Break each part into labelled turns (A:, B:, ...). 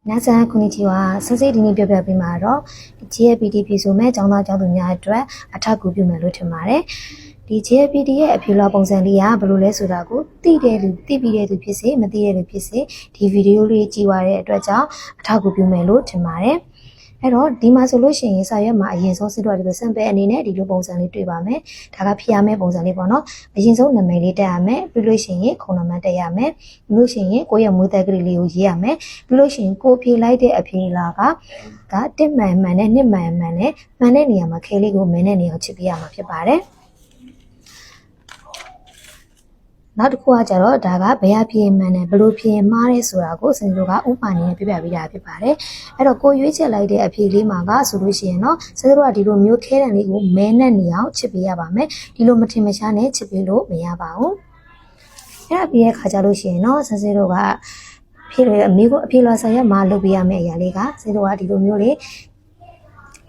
A: 皆さんこんにちは。先生ဒီနေ့ပြောပြပေးမှာတော့ GLPD ပြည်ဆိုမဲ့ကျောင်းသားကျောင်းသူများအတွက်အထောက်အကူပြုမယ်လို့ထင်ပါတယ်။ဒီ GLPD ရဲ့အဖြေလွှာပုံစံလေးကဘယ်လိုလဲဆိုတာကိုသိတဲ့လူသိပြီးတဲ့သူဖြစ်စေမသိတဲ့လူဖြစ်စေဒီဗီဒီယိုလေးကြည့်ရတဲ့အတွက်ကြောင့်အထောက်အကူပြုမယ်လို့ထင်ပါတယ်။အဲ့တော့ဒီမှာဆိုလို့ရှိရင်စာရွက်မှာအရင်ဆုံးစစ်တော့ဒီလို sample အနေနဲ့ဒီလိုပုံစံလေးတွေ့ပါမယ်။ဒါကဖြေရမယ့်ပုံစံလေးပေါ့နော်။အရင်ဆုံးနာမည်လေးတက်ရမယ်။ပြီးလို့ရှိရင်ခုံနံပါတ်တက်ရမယ်။ပြီးလို့ရှိရင်ကိုယ့်ရဲ့မွေးသက်ကလေးလေးကိုရေးရမယ်။ပြီးလို့ရှိရင်ကိုဖြေလိုက်တဲ့အဖြေလာကတစ်မှန်မှန်နဲ့နှစ်မှန်မှန်နဲ့မှန်တဲ့နေရာမှာခဲလေးကိုမင်းတဲ့နေရာကိုချစ်ပြရမှာဖြစ်ပါတယ်။နောက်တစ်ခုကကြတော့ဒါကဘယ်အဖြစ်မှန်တယ်ဘယ်လိုဖြစ်မှားရဲဆိုတာကိုစင်တို့ကဥပမာနဲ့ပြပြပေးတာဖြစ်ပါတယ်အဲ့တော့ကိုရွေးချက်လိုက်တဲ့အဖြစ်လေးမှာကဆိုလို့ရှိရင်တော့စင်တို့ကဒီလိုမျိုးခဲတံလေးကိုမဲနဲ့နေအောင်ချစ်ပေးရပါမယ်ဒီလိုမထင်မရှားနဲ့ချစ်ပေးလို့မရပါဘူးအဲ့ဒါပြီးတဲ့ခါကျလို့ရှိရင်တော့စင်တို့ကဖြစ်ရအမေကိုအဖြစ်လွှာဆိုင်ရမှာလုပ်ပေးရမယ့်အရာလေးကစင်တို့ကဒီလိုမျိုးလေး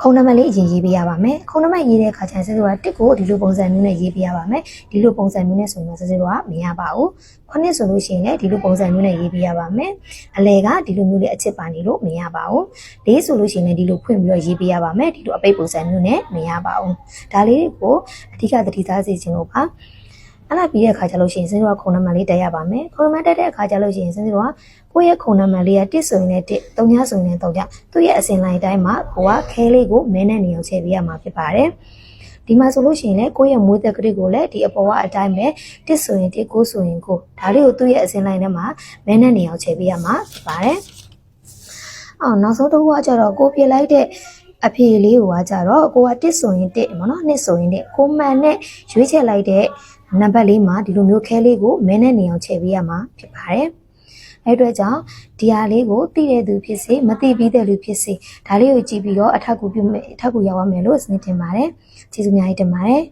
A: ခုံနံပါတ်လေးအရင်ရေးပေးရပါမယ်ခုံနံပါတ်ရေးတဲ့အခါကျရင်စစေတို့ကတစ်ကိုဒီလိုပုံစံမျိုးနဲ့ရေးပေးရပါမယ်ဒီလိုပုံစံမျိုးနဲ့ဆိုရင်တော့စစေတို့ကမရပါဘူးခုနှစ်ဆိုလို့ရှိရင်လည်းဒီလိုပုံစံမျိုးနဲ့ရေးပေးရပါမယ်အလဲကဒီလိုမျိုးလေးအချစ်ပါနေလို့မရပါဘူးလေးဆိုလို့ရှိရင်လည်းဒီလိုဖွင့်ပြီးတော့ရေးပေးရပါမယ်ဒီလိုအပိတ်ပုံစံမျိုးနဲ့မရပါဘူးဒါလေးကိုအဓိကသတိထားစေချင်လို့ပါအဲ့ဒါပြီးတဲ့အခါကျလို့ရှိရင်စင်တို့ကခုံနံပါတ်လေးတက်ရပါမယ်ခုံနံပါတ်တက်တဲ့အခါကျလို့ရှိရင်စင်တို့ကကိုယ့်ရဲ့ခုံနံပါတ်လေးက1ဆိုရင်လည်း1 3ညဆိုရင်လည်း3ညသူ့ရဲ့အစဉ်လိုက်တိုင်းမှာကိုကခဲလေးကိုမင်းနဲ့နေအောင်ချဲပေးရမှာဖြစ်ပါတယ်ဒီမှာဆိုလို့ရှိရင်လည်းကိုယ့်ရဲ့မွေးသက်ကလေးကိုလည်းဒီအပေါ်ကအတိုင်းပဲ1ဆိုရင်1 9ဆိုရင်9ဒါလေးကိုသူ့ရဲ့အစဉ်လိုက်ထဲမှာမင်းနဲ့နေအောင်ချဲပေးရမှာဖြစ်ပါတယ်နောက်ဆုံးတစ်ခုကကျတော့ကိုပြလိုက်တဲ့အဖြေလေးကိုကကြတော့ကိုက1ဆိုရင်1ပေါ့နော်2ဆိုရင်2ကိုမှန်နဲ့ရွေးချယ်လိုက်တဲ့နံပါတ်လေးမှာဒီလိုမျိုးခဲလေးကိုမင်းနဲ့နေအောင်ချဲပေးရမှာဖြစ်ပါတယ်အဲ့အတွက်ကြောင့်ဒီဟာလေးကိုသိတဲ့သူဖြစ်စေမသိပြီးတဲ့လူဖြစ်စေဒါလေးကိုကြည့်ပြီးတော့အထောက်အကူပြုမယ်အထောက်အကူရောက်ရမယ်လို့စနေတင်ပါတယ်ကျေးဇူးများကြီးတင်ပါတယ်